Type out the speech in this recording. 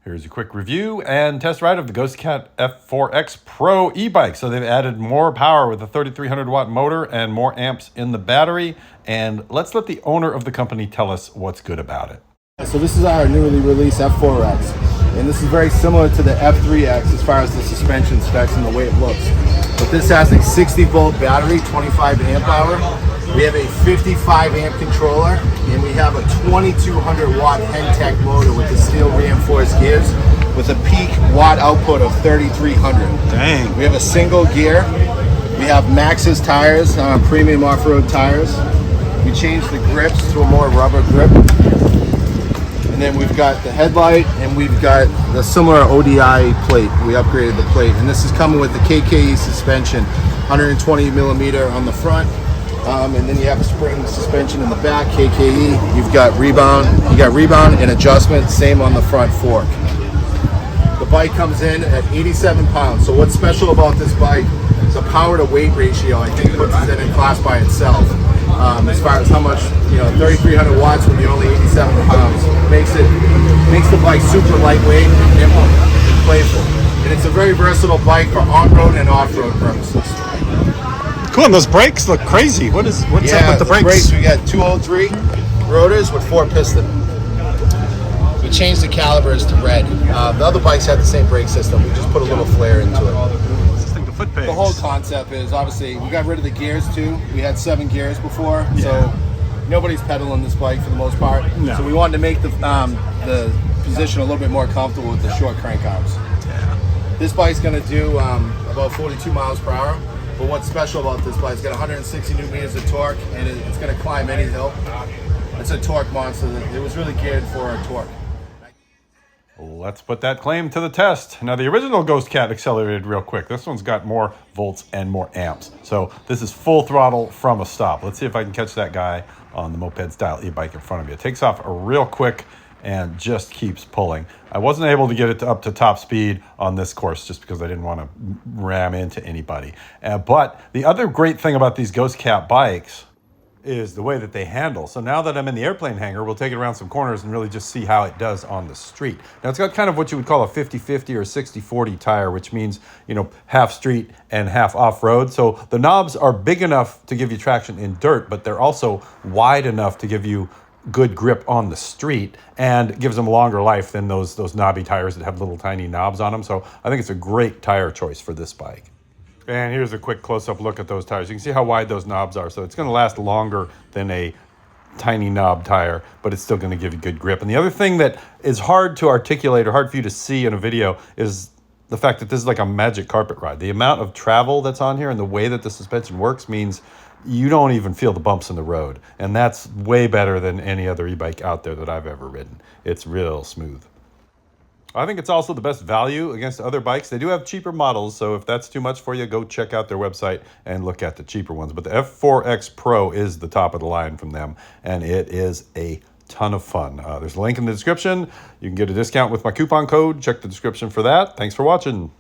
Here's a quick review and test ride of the Ghostcat F4X Pro e-bike. So they've added more power with a 3,300 watt motor and more amps in the battery. And let's let the owner of the company tell us what's good about it. So this is our newly released F4X, and this is very similar to the F3X as far as the suspension specs and the way it looks. But this has a 60 volt battery, 25 amp hour. We have a 55 amp controller, and we have a 2200 watt Pentec motor with the steel reinforced gears with a peak watt output of 3,300. Dang. We have a single gear. We have Maxxis tires, premium off-road tires. We changed the grips to a more rubber grip. And then we've got the headlight, and we've got the similar ODI plate. We upgraded the plate, and this is coming with the KKE suspension, 120 millimeter on the front. And then you have a spring suspension in the back, KKE. You've got rebound. You got rebound and adjustment, same on the front fork. The bike comes in at 87 pounds. So what's special about this bike is the power to weight ratio. I think puts it in class by itself. As far as how much, 3,300 watts when you're only 87 pounds makes the bike super lightweight, nimble, and playful. And it's a very versatile bike for on-road and off-road purposes. Cool, and those brakes look crazy. What's up with the brakes? We got 203 rotors with 4 piston. We changed the calibers to red. The other bikes had the same brake system. We just put a little flare into it. The whole concept is, obviously, we got rid of the gears too. We had 7 gears before, so nobody's pedaling this bike for the most part. No. So we wanted to make the position a little bit more comfortable with the short crank arms. Yeah. This bike's going to do about 42 miles per hour. But what's special about this bike, it's got 160 Newton meters of torque, and it's going to climb any hill. It's a torque monster. It was really geared for a torque. Let's put that claim to the test. Now, the original Ghostcat accelerated real quick. This one's got more volts and more amps. So this is full throttle from a stop. Let's see if I can catch that guy on the moped style e-bike in front of you. It takes off real quick and just keeps pulling. I wasn't able to get it up to top speed on this course just because I didn't want to ram into anybody. But the other great thing about these Ghostcat bikes is the way that they handle. So now that I'm in the airplane hangar, we'll take it around some corners and really just see how it does on the street. Now it's got kind of what you would call a 50-50 or 60-40 tire, which means, half street and half off-road. So the knobs are big enough to give you traction in dirt, but they're also wide enough to give you good grip on the street, and gives them a longer life than those knobby tires that have little tiny knobs on them. So I think it's a great tire choice for this bike. And here's a quick close-up look at those tires. You can see how wide those knobs are. So it's going to last longer than a tiny knob tire, but it's still going to give you good grip. And the other thing that is hard to articulate or hard for you to see in a video is the fact that this is like a magic carpet ride. The amount of travel that's on here and the way that the suspension works means you don't even feel the bumps in the road. And that's way better than any other e-bike out there that I've ever ridden. It's real smooth. I think it's also the best value against other bikes. They do have cheaper models, so if that's too much for you, go check out their website and look at the cheaper ones. But the F4X Pro is the top of the line from them, and it is a ton of fun. There's a link in the description. You can get a discount with my coupon code. Check the description for that. Thanks for watching.